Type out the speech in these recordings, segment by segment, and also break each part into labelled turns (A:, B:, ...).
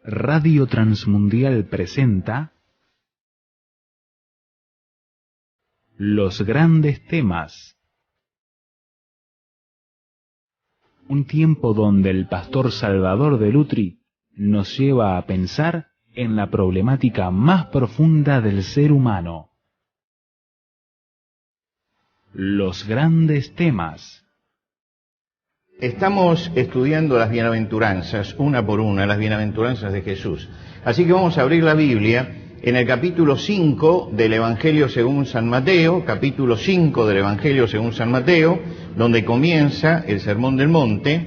A: Radio Transmundial presenta Los Grandes Temas. Un tiempo donde el pastor Salvador de Lutri nos lleva a pensar en la problemática más profunda del ser humano. Los Grandes Temas.
B: Estamos estudiando las bienaventuranzas, una por una, las bienaventuranzas de Jesús. Así que vamos a abrir la Biblia en el capítulo 5 del Evangelio según San Mateo, capítulo 5 del Evangelio según San Mateo, donde comienza el Sermón del Monte,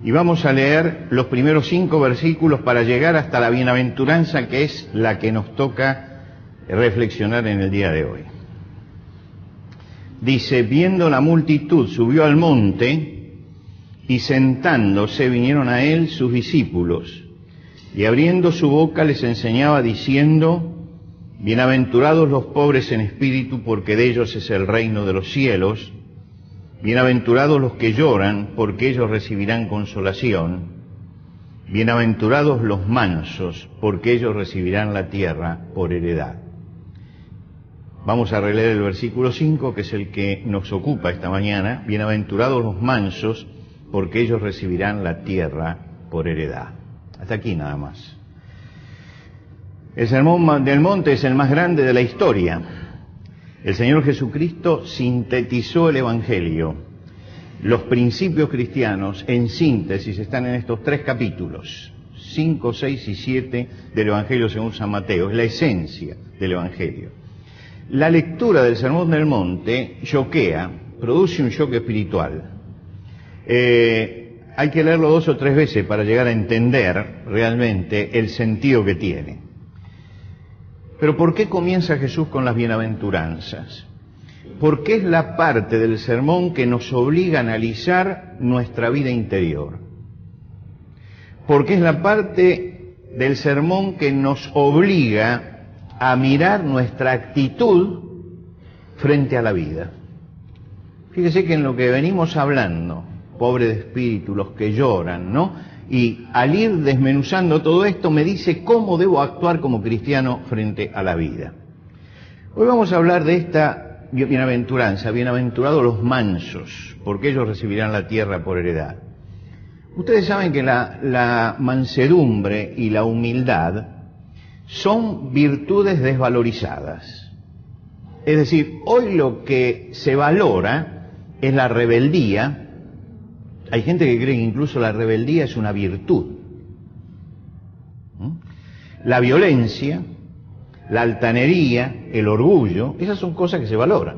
B: y vamos a leer los primeros 5 versículos para llegar hasta la bienaventuranza que es la que nos toca reflexionar en el día de hoy. Dice: viendo la multitud, subió al monte, y sentándose vinieron a él sus discípulos, y abriendo su boca les enseñaba diciendo: bienaventurados los pobres en espíritu, porque de ellos es el reino de los cielos. Bienaventurados los que lloran, porque ellos recibirán consolación. Bienaventurados los mansos, porque ellos recibirán la tierra por heredad. Vamos a releer el versículo 5, que es el que nos ocupa esta mañana. Bienaventurados los mansos, porque ellos recibirán la tierra por heredad. Hasta aquí nada más. El Sermón del Monte es el más grande de la historia. El Señor Jesucristo sintetizó el Evangelio. Los principios cristianos, en síntesis, están en estos 3 capítulos, 5, 6 y 7 del Evangelio según San Mateo. Es la esencia del Evangelio. La lectura del Sermón del Monte choquea, produce un choque espiritual. Hay que leerlo 2 o 3 veces para llegar a entender realmente el sentido que tiene. Pero ¿por qué comienza Jesús con las bienaventuranzas? Porque es la parte del sermón que nos obliga a analizar nuestra vida interior. Porque es la parte del sermón que nos obliga a mirar nuestra actitud frente a la vida. Fíjese que en lo que venimos hablando, pobre de espíritu, los que lloran, ¿no? Y al ir desmenuzando todo esto me dice cómo debo actuar como cristiano frente a la vida. Hoy vamos a hablar de esta bienaventuranza: bienaventurados los mansos, porque ellos recibirán la tierra por heredad. Ustedes saben que la mansedumbre y la humildad son virtudes desvalorizadas. Es decir, hoy lo que se valora es la rebeldía. Hay gente que cree que incluso la rebeldía es una virtud. La violencia, la altanería, el orgullo, esas son cosas que se valoran.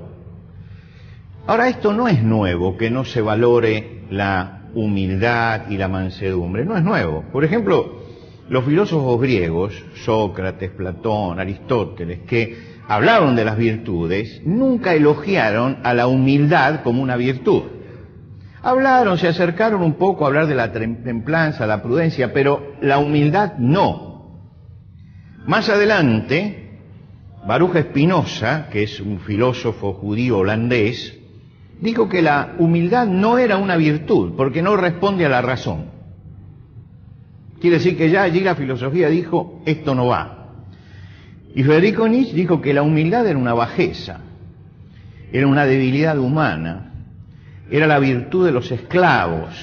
B: Ahora, esto no es nuevo, que no se valore la humildad y la mansedumbre, no es nuevo. Por ejemplo, los filósofos griegos, Sócrates, Platón, Aristóteles, que hablaron de las virtudes, nunca elogiaron a la humildad como una virtud. Hablaron, se acercaron un poco a hablar de la templanza, la prudencia, pero la humildad no. Más adelante, Baruch Spinoza, que es un filósofo judío holandés, dijo que la humildad no era una virtud, porque no responde a la razón. Quiere decir que ya allí la filosofía dijo: esto no va. Y Federico Nietzsche dijo que la humildad era una bajeza, era una debilidad humana, era la virtud de los esclavos.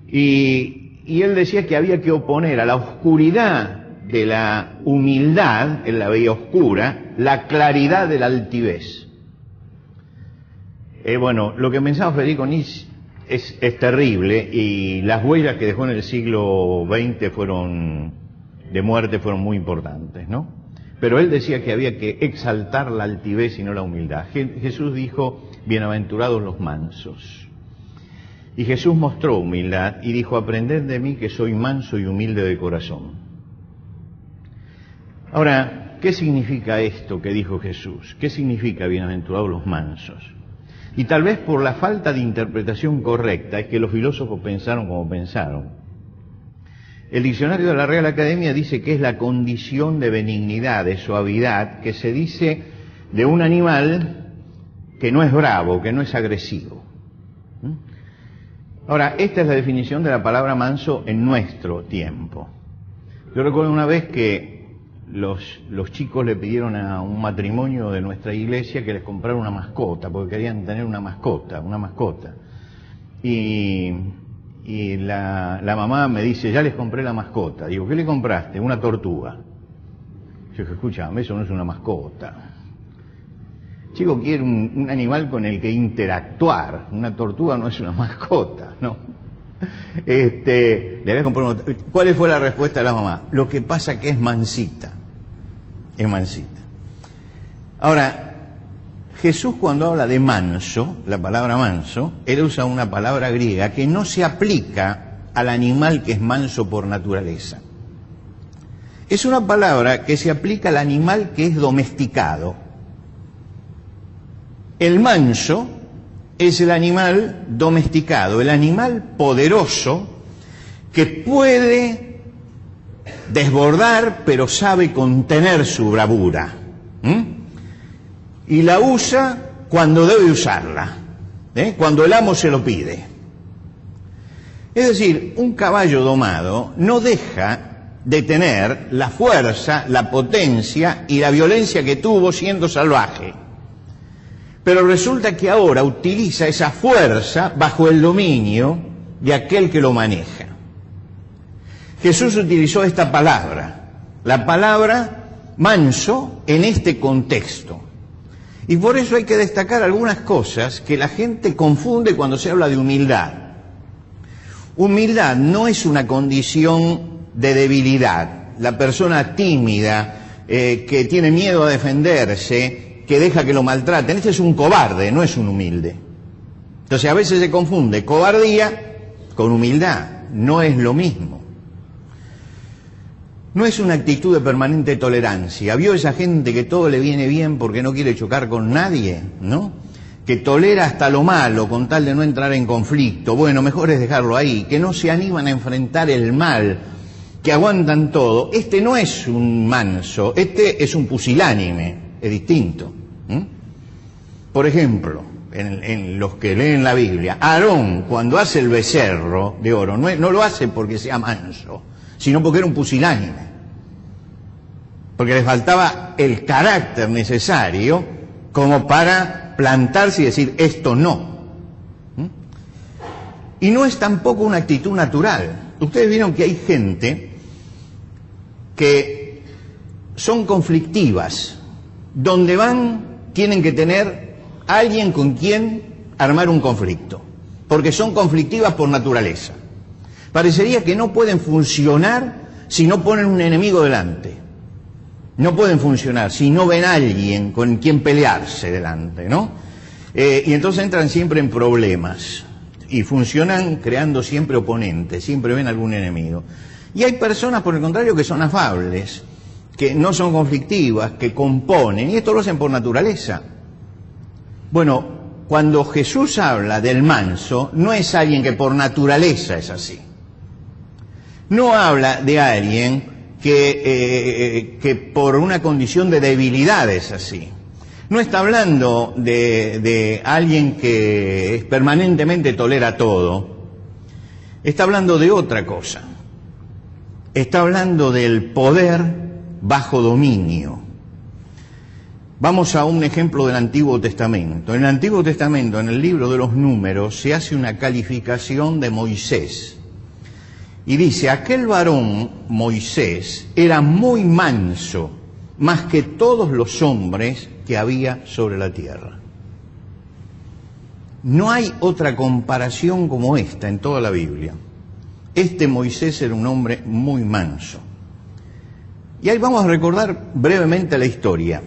B: Y él decía que había que oponer a la oscuridad de la humildad, él la veía oscura, la claridad de la altivez. Bueno, lo que pensaba Federico Nietzsche es terrible, y las huellas que dejó en el siglo XX de muerte fueron muy importantes, ¿no? Pero él decía que había que exaltar la altivez y no la humildad. Jesús dijo: bienaventurados los mansos. Y Jesús mostró humildad y dijo: aprended de mí, que soy manso y humilde de corazón. Ahora, ¿qué significa esto que dijo Jesús? ¿Qué significa bienaventurados los mansos? Y tal vez por la falta de interpretación correcta es que los filósofos pensaron como pensaron. El diccionario de la Real Academia dice que es la condición de benignidad, de suavidad, que se dice de un animal que no es bravo, que no es agresivo. Ahora, esta es la definición de la palabra manso en nuestro tiempo. Yo recuerdo una vez que los chicos le pidieron a un matrimonio de nuestra iglesia que les comprara una mascota, porque querían tener una mascota. Y la mamá me dice, ya les compré la mascota. Digo, ¿qué le compraste? Una tortuga. Yo dije, escúchame, eso no es una mascota. Chico quiere un animal con el que interactuar. Una tortuga no es una mascota, ¿no? Le voy a comprar una... ¿Cuál fue la respuesta de la mamá? Lo que pasa que es mansita. Es mansita. Ahora, Jesús cuando habla de manso, la palabra manso, él usa una palabra griega que no se aplica al animal que es manso por naturaleza. Es una palabra que se aplica al animal que es domesticado. El manso es el animal domesticado, el animal poderoso que puede desbordar pero sabe contener su bravura. Y la usa cuando debe usarla, cuando el amo se lo pide. Es decir, un caballo domado no deja de tener la fuerza, la potencia y la violencia que tuvo siendo salvaje. Pero resulta que ahora utiliza esa fuerza bajo el dominio de aquel que lo maneja. Jesús utilizó esta palabra, la palabra manso, en este contexto. Y por eso hay que destacar algunas cosas que la gente confunde cuando se habla de humildad. Humildad no es una condición de debilidad. La persona tímida, que tiene miedo a defenderse, que deja que lo maltraten, este es un cobarde, no es un humilde. Entonces a veces se confunde cobardía con humildad, no es lo mismo. No es una actitud de permanente tolerancia. ¿Vio esa gente que todo le viene bien porque no quiere chocar con nadie, no? Que tolera hasta lo malo con tal de no entrar en conflicto. Bueno, mejor es dejarlo ahí, que no se animan a enfrentar el mal, que aguantan todo. Este no es un manso, este es un pusilánime, es distinto. Por ejemplo, en los que leen la Biblia, Aarón, cuando hace el becerro de oro, no lo hace porque sea manso, sino porque era un pusilánime, porque le faltaba el carácter necesario como para plantarse y decir esto no. Y no es tampoco una actitud natural. Ustedes vieron que hay gente que son conflictivas, donde van tienen que tener alguien con quien armar un conflicto, porque son conflictivas por naturaleza. Parecería que no pueden funcionar si no ponen un enemigo delante. No pueden funcionar si no ven a alguien con quien pelearse delante, ¿no? Y entonces entran siempre en problemas y funcionan creando siempre oponentes, siempre ven algún enemigo. Y hay personas, por el contrario, que son afables, que no son conflictivas, que componen, y esto lo hacen por naturaleza. Bueno, cuando Jesús habla del manso, no es alguien que por naturaleza es así. No habla de alguien que por una condición de debilidad es así. No está hablando de alguien que permanentemente tolera todo. Está hablando de otra cosa. Está hablando del poder bajo dominio. Vamos a un ejemplo del Antiguo Testamento. En el Antiguo Testamento, en el libro de los Números, se hace una calificación de Moisés. Y dice, aquel varón, Moisés, era muy manso, más que todos los hombres que había sobre la tierra. No hay otra comparación como esta en toda la Biblia. Este Moisés era un hombre muy manso. Y ahí vamos a recordar brevemente la historia.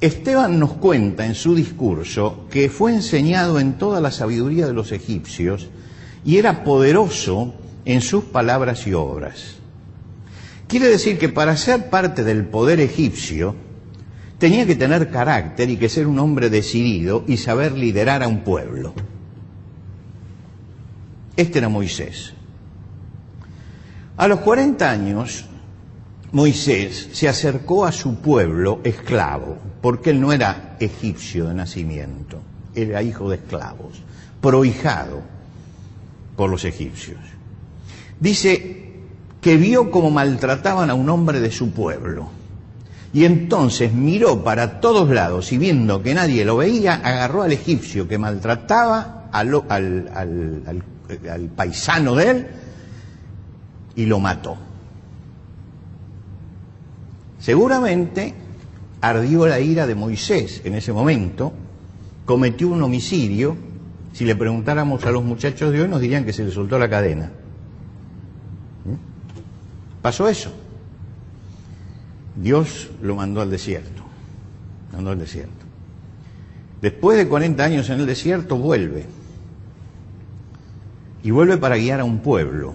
B: Esteban nos cuenta en su discurso que fue enseñado en toda la sabiduría de los egipcios y era poderoso en sus palabras y obras. Quiere decir que para ser parte del poder egipcio tenía que tener carácter y que ser un hombre decidido y saber liderar a un pueblo. Este era Moisés. A los 40 años, Moisés se acercó a su pueblo esclavo, porque él no era egipcio de nacimiento, era hijo de esclavos, prohijado, por los egipcios. Dice que vio cómo maltrataban a un hombre de su pueblo. Y entonces miró para todos lados y viendo que nadie lo veía, agarró al egipcio que maltrataba al paisano de él y lo mató. Seguramente ardió la ira de Moisés en ese momento, cometió un homicidio. Si le preguntáramos a los muchachos de hoy nos dirían que se le soltó la cadena. Pasó eso. Dios lo mandó al desierto. Después de 40 años en el desierto vuelve. Y vuelve para guiar a un pueblo.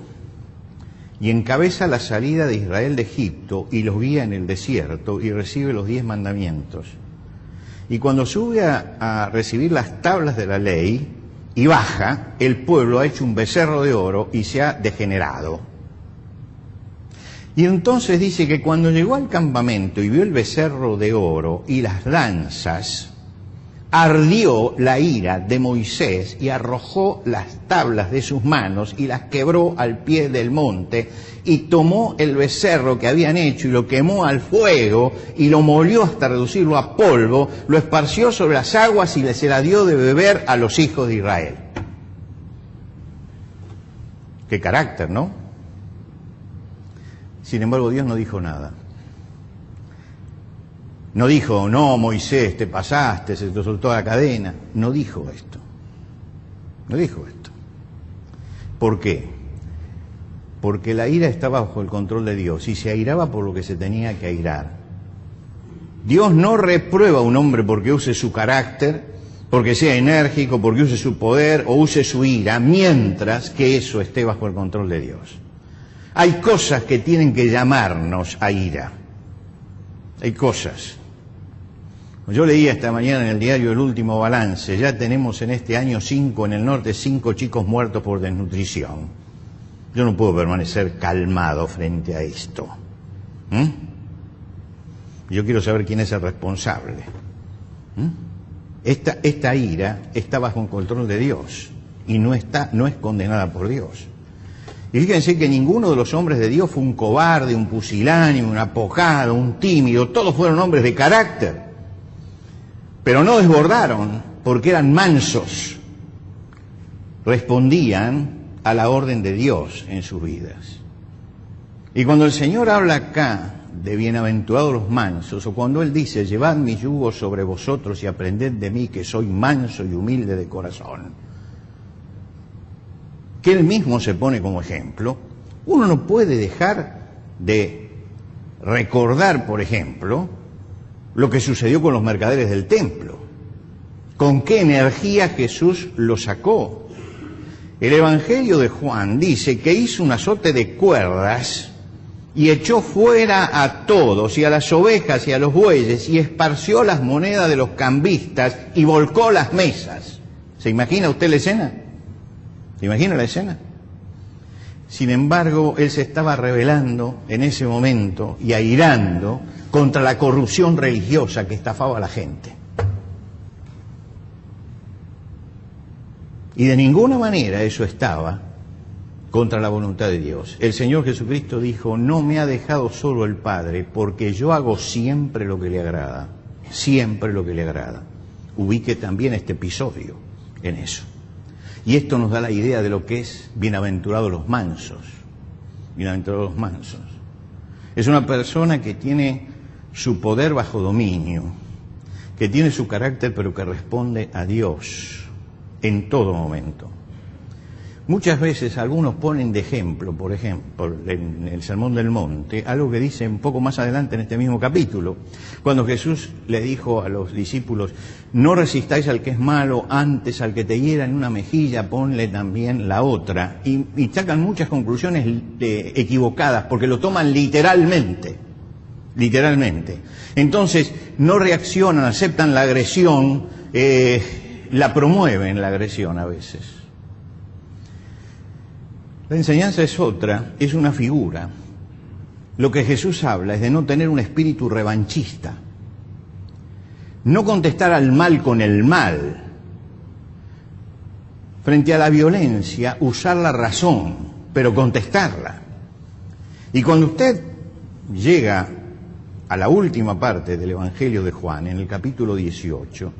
B: Y encabeza la salida de Israel de Egipto y los guía en el desierto y recibe los 10 mandamientos. Y cuando sube a recibir las tablas de la ley y baja, el pueblo ha hecho un becerro de oro y se ha degenerado. Y entonces dice que cuando llegó al campamento y vio el becerro de oro y las lanzas, ardió la ira de Moisés y arrojó las tablas de sus manos y las quebró al pie del monte y tomó el becerro que habían hecho y lo quemó al fuego y lo molió hasta reducirlo a polvo, lo esparció sobre las aguas y se la dio de beber a los hijos de Israel. Qué carácter, ¿no? Sin embargo, Dios no dijo nada. No dijo, no, Moisés, te pasaste, se te soltó la cadena. No dijo esto. ¿Por qué? Porque la ira está bajo el control de Dios y se airaba por lo que se tenía que airar. Dios no reprueba a un hombre porque use su carácter, porque sea enérgico, porque use su poder o use su ira, mientras que eso esté bajo el control de Dios. Hay cosas que tienen que llamarnos a ira. Hay cosas. Yo leía esta mañana en el diario El Último Balance, ya tenemos en este año en el norte 5 chicos muertos por desnutrición. Yo no puedo permanecer calmado frente a esto. Yo quiero saber quién es el responsable. Esta ira está bajo el control de Dios y no es condenada por Dios. Y fíjense que ninguno de los hombres de Dios fue un cobarde, un pusilánime, un apocado, un tímido. Todos fueron hombres de carácter. Pero no desbordaron porque eran mansos. Respondían a la orden de Dios en sus vidas. Y cuando el Señor habla acá de bienaventurados los mansos, o cuando Él dice, llevad mi yugo sobre vosotros y aprended de mí que soy manso y humilde de corazón, que Él mismo se pone como ejemplo, uno no puede dejar de recordar, por ejemplo, lo que sucedió con los mercaderes del templo. Con qué energía Jesús lo sacó. El Evangelio de Juan dice que hizo un azote de cuerdas y echó fuera a todos, y a las ovejas y a los bueyes, y esparció las monedas de los cambistas y volcó las mesas. ¿Se imagina usted la escena? ¿Se imagina la escena? Sin embargo, él se estaba rebelando en ese momento y airando contra la corrupción religiosa que estafaba a la gente. Y de ninguna manera eso estaba contra la voluntad de Dios. El Señor Jesucristo dijo, no me ha dejado solo el Padre, porque yo hago siempre lo que le agrada. Siempre lo que le agrada. Ubique también este episodio en eso. Y esto nos da la idea de lo que es bienaventurados los mansos. Bienaventurados los mansos. Es una persona que tiene su poder bajo dominio, que tiene su carácter pero que responde a Dios en todo momento. Muchas veces algunos ponen de ejemplo, por ejemplo, en el Sermón del Monte, algo que dice un poco más adelante en este mismo capítulo, cuando Jesús le dijo a los discípulos, no resistáis al que es malo, antes al que te hiera en una mejilla, ponle también la otra. Y sacan muchas conclusiones equivocadas, porque lo toman literalmente. Entonces, no reaccionan, aceptan la agresión, la promueven la agresión a veces. La enseñanza es otra, es una figura. Lo que Jesús habla es de no tener un espíritu revanchista, no contestar al mal con el mal, frente a la violencia, usar la razón, pero contestarla. Y cuando usted llega a la última parte del Evangelio de Juan, en el capítulo 18,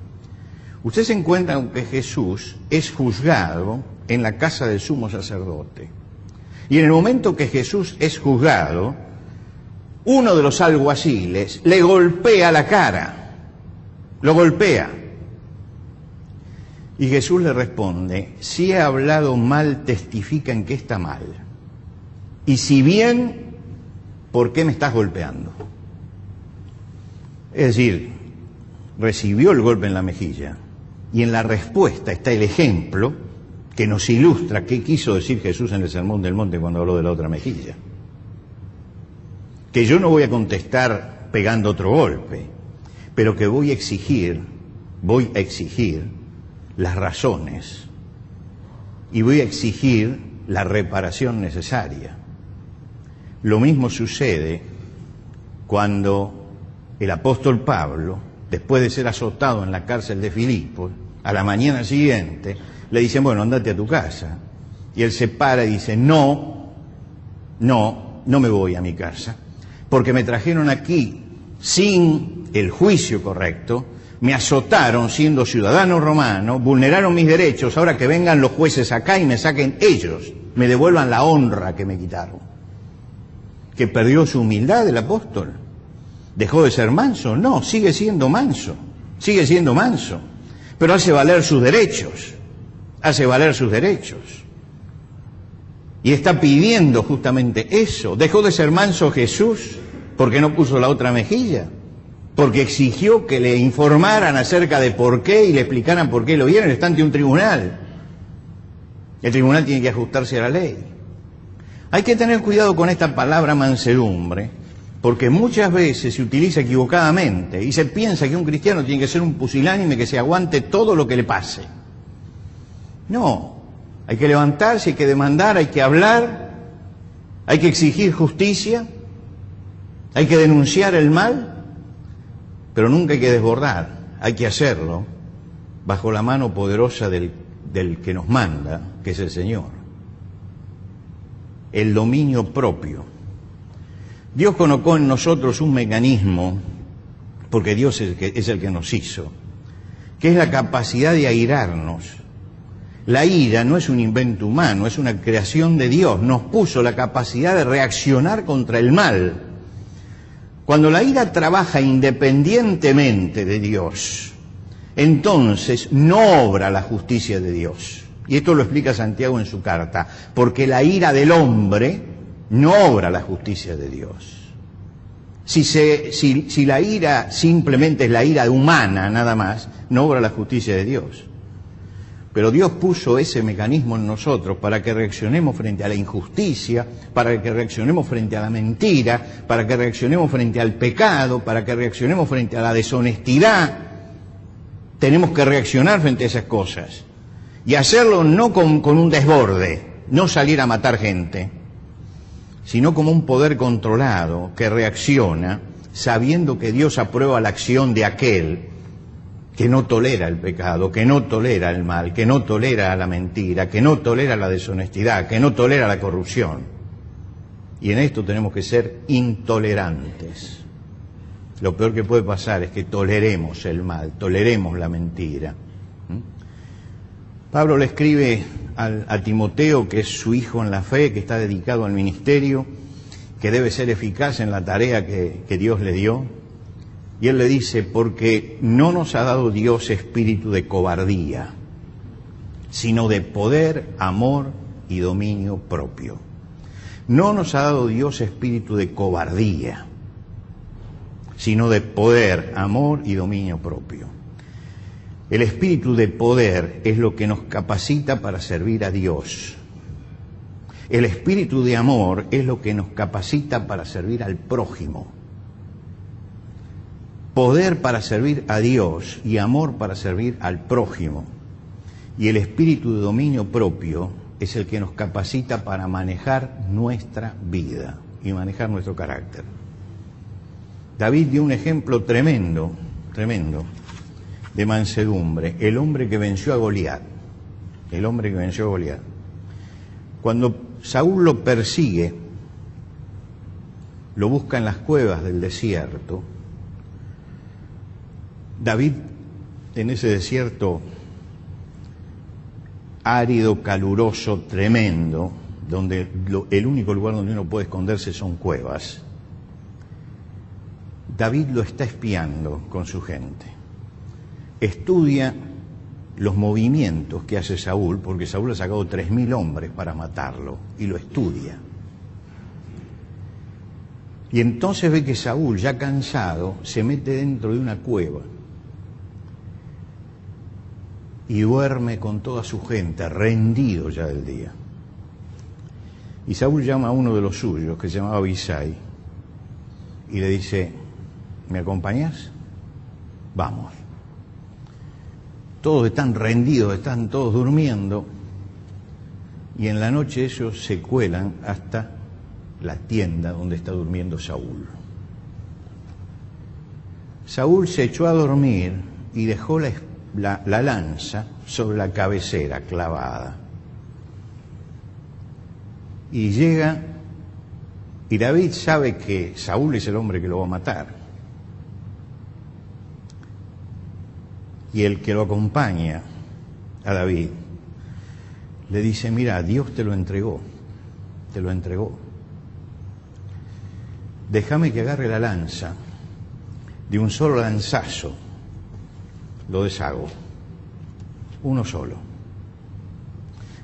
B: usted se encuentra con que Jesús es juzgado en la casa del sumo sacerdote. Y en el momento que Jesús es juzgado, uno de los alguaciles le golpea la cara, lo golpea. Y Jesús le responde: si he hablado mal, testifica en que está mal. Y si bien, ¿por qué me estás golpeando? Es decir, recibió el golpe en la mejilla. Y en la respuesta está el ejemplo que nos ilustra qué quiso decir Jesús en el Sermón del Monte cuando habló de la otra mejilla. Que yo no voy a contestar pegando otro golpe, pero que voy a exigir las razones y voy a exigir la reparación necesaria. Lo mismo sucede cuando el apóstol Pablo, después de ser azotado en la cárcel de Filipos, a la mañana siguiente le dicen: bueno, andate a tu casa. Y él se para y dice: no me voy a mi casa, porque me trajeron aquí sin el juicio correcto, me azotaron siendo ciudadano romano, vulneraron mis derechos, ahora que vengan los jueces acá y me saquen ellos, me devuelvan la honra que me quitaron. ¿Que perdió su humildad el apóstol? ¿Dejó de ser manso? No, sigue siendo manso, pero hace valer sus derechos, y está pidiendo justamente eso. ¿Dejó de ser manso Jesús porque no puso la otra mejilla? Porque exigió que le informaran acerca de por qué y le explicaran por qué lo vieron. Está ante un tribunal. El tribunal tiene que ajustarse a la ley. Hay que tener cuidado con esta palabra mansedumbre, porque muchas veces se utiliza equivocadamente y se piensa que un cristiano tiene que ser un pusilánime que se aguante todo lo que le pase. No, hay que levantarse, hay que demandar, hay que hablar, hay que exigir justicia, hay que denunciar el mal, pero nunca hay que desbordar. Hay que hacerlo bajo la mano poderosa del que nos manda, que es el Señor. El dominio propio. Dios colocó en nosotros un mecanismo, porque Dios es el que nos hizo, que es la capacidad de airarnos. La ira no es un invento humano, es una creación de Dios. Nos puso la capacidad de reaccionar contra el mal. Cuando la ira trabaja independientemente de Dios, entonces no obra la justicia de Dios. Y esto lo explica Santiago en su carta, porque la ira del hombre no obra la justicia de Dios. Si la ira simplemente es la ira humana nada más, no obra la justicia de Dios. Pero Dios puso ese mecanismo en nosotros para que reaccionemos frente a la injusticia, para que reaccionemos frente a la mentira, para que reaccionemos frente al pecado, para que reaccionemos frente a la deshonestidad. Tenemos que reaccionar frente a esas cosas. Y hacerlo no con un desborde, no salir a matar gente, sino como un poder controlado que reacciona sabiendo que Dios aprueba la acción de aquel que no tolera el pecado, que no tolera el mal, que no tolera la mentira, que no tolera la deshonestidad, que no tolera la corrupción. Y en esto tenemos que ser intolerantes. Lo peor que puede pasar es que toleremos el mal, toleremos la mentira. Pablo le escribe a Timoteo, que es su hijo en la fe, que está dedicado al ministerio, que debe ser eficaz en la tarea que Dios le dio. Y él le dice: porque no nos ha dado Dios espíritu de cobardía, sino de poder, amor y dominio propio. No nos ha dado Dios espíritu de cobardía, sino de poder, amor y dominio propio. El espíritu de poder es lo que nos capacita para servir a Dios. El espíritu de amor es lo que nos capacita para servir al prójimo. Poder para servir a Dios y amor para servir al prójimo. Y el espíritu de dominio propio es el que nos capacita para manejar nuestra vida y manejar nuestro carácter. David dio un ejemplo tremendo de mansedumbre. El hombre que venció a Goliat el hombre que venció a Goliat. Cuando Saúl lo persigue, lo busca en las cuevas del desierto, David, en ese desierto árido, caluroso, tremendo, donde el único lugar donde uno puede esconderse son cuevas, David lo está espiando con su gente. Estudia los movimientos que hace Saúl, porque Saúl ha sacado 3.000 hombres para matarlo, y lo estudia. Y entonces ve que Saúl, ya cansado, se mete dentro de una cueva y duerme con toda su gente, rendido ya del día. Y Saúl llama a uno de los suyos, que se llamaba Abisai, y le dice: ¿me acompañás? Vamos. Todos están rendidos, están todos durmiendo, y en la noche ellos se cuelan hasta la tienda donde está durmiendo Saúl. Saúl se echó a dormir y dejó la lanza sobre la cabecera clavada. Y llega, y David sabe que Saúl es el hombre que lo va a matar. Y el que lo acompaña a David le dice: mira, Dios te lo entregó, te lo entregó. Déjame que agarre la lanza, de un solo lanzazo lo deshago, uno solo.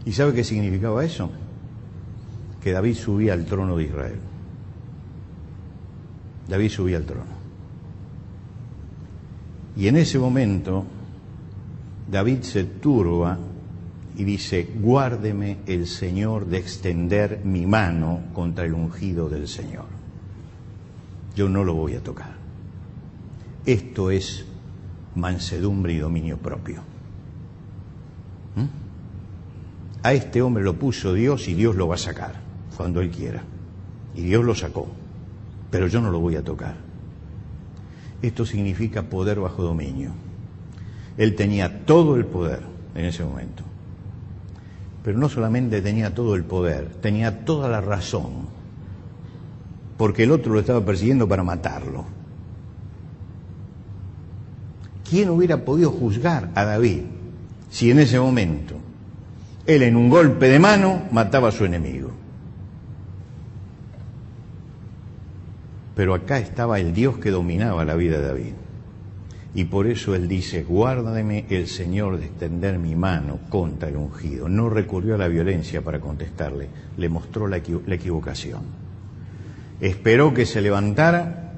B: ¿Y sabe qué significaba eso? Que David subía al trono de Israel. David subía al trono. Y en ese momento David se turba y dice: guárdeme el Señor de extender mi mano contra el ungido del Señor. Yo no lo voy a tocar. Esto es mansedumbre y dominio propio. A este hombre lo puso Dios y Dios lo va a sacar cuando Él quiera. Y Dios lo sacó, pero yo no lo voy a tocar. Esto significa poder bajo dominio. Él tenía todo el poder en ese momento. Pero no solamente tenía todo el poder, tenía toda la razón. Porque el otro lo estaba persiguiendo para matarlo. ¿Quién hubiera podido juzgar a David si en ese momento él, en un golpe de mano, mataba a su enemigo? Pero acá estaba el Dios que dominaba la vida de David. Y por eso él dice: guárdame el Señor de extender mi mano contra el ungido. No recurrió a la violencia para contestarle, le mostró la equivocación. Esperó que se levantara,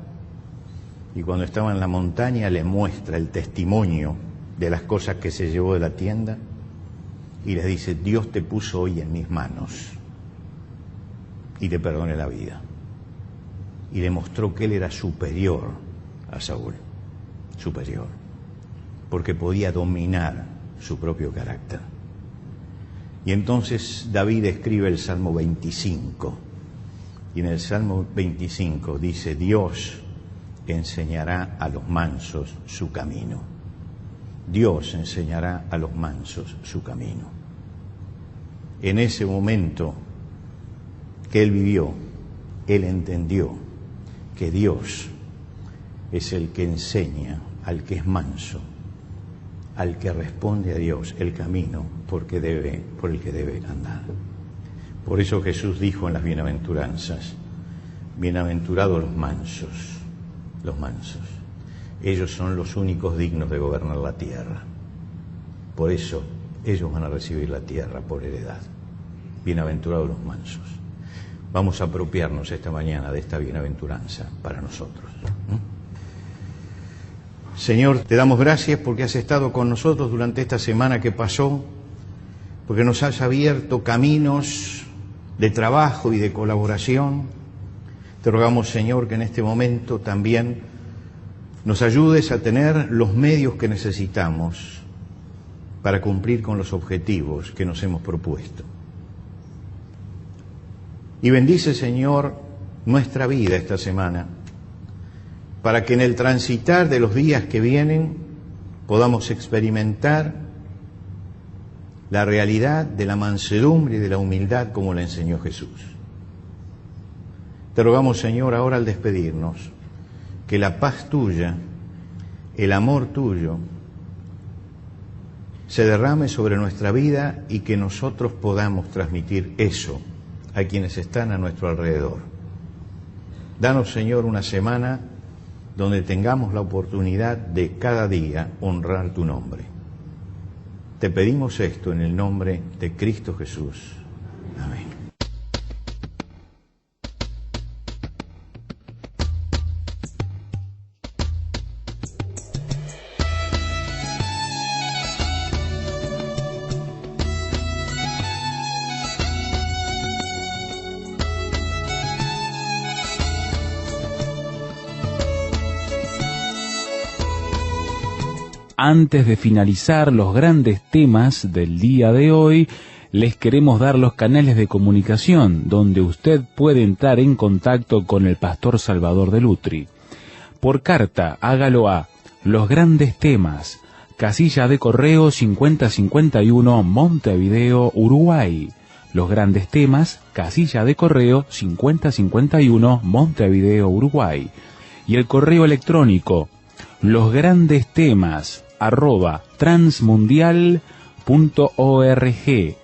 B: y cuando estaba en la montaña le muestra el testimonio de las cosas que se llevó de la tienda, y le dice: Dios te puso hoy en mis manos y te perdoné la vida. Y le mostró que él era superior a Saúl, superior, porque podía dominar su propio carácter. Y entonces David escribe el Salmo 25, y en el Salmo 25 dice: Dios enseñará a los mansos su camino. Dios enseñará a los mansos su camino. En ese momento que él vivió, él entendió que Dios es el que enseña al que es manso, al que responde a Dios, el camino por el que debe andar. Por eso Jesús dijo en las bienaventuranzas: bienaventurados los mansos, ellos son los únicos dignos de gobernar la tierra. Por eso ellos van a recibir la tierra por heredad. Bienaventurados los mansos. Vamos a apropiarnos esta mañana de esta bienaventuranza para nosotros. Señor, te damos gracias porque has estado con nosotros durante esta semana que pasó, porque nos has abierto caminos de trabajo y de colaboración. Te rogamos, Señor, que en este momento también nos ayudes a tener los medios que necesitamos para cumplir con los objetivos que nos hemos propuesto. Y bendice, Señor, nuestra vida esta semana, para que en el transitar de los días que vienen podamos experimentar la realidad de la mansedumbre y de la humildad como la enseñó Jesús. Te rogamos, Señor, ahora al despedirnos, que la paz tuya, el amor tuyo, se derrame sobre nuestra vida y que nosotros podamos transmitir eso a quienes están a nuestro alrededor. Danos, Señor, una semana donde tengamos la oportunidad de cada día honrar tu nombre. Te pedimos esto en el nombre de Cristo Jesús. Amén.
A: Antes de finalizar los grandes temas del día de hoy, les queremos dar los canales de comunicación donde usted puede entrar en contacto con el pastor Salvador de Lutri. Por carta, hágalo a Los Grandes Temas, casilla de correo 5051, Montevideo, Uruguay. Los Grandes Temas, casilla de correo 5051, Montevideo, Uruguay. Y el correo electrónico losgrandestemas@transmundial.org.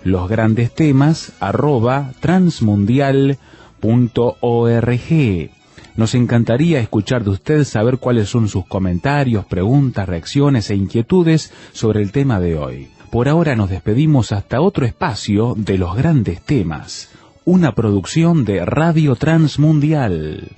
A: losgrandestemas@transmundial.org. Nos encantaría escuchar de usted, saber cuáles son sus comentarios, preguntas, reacciones e inquietudes sobre el tema de hoy. Por ahora nos despedimos hasta otro espacio de Los Grandes Temas, una producción de Radio Transmundial.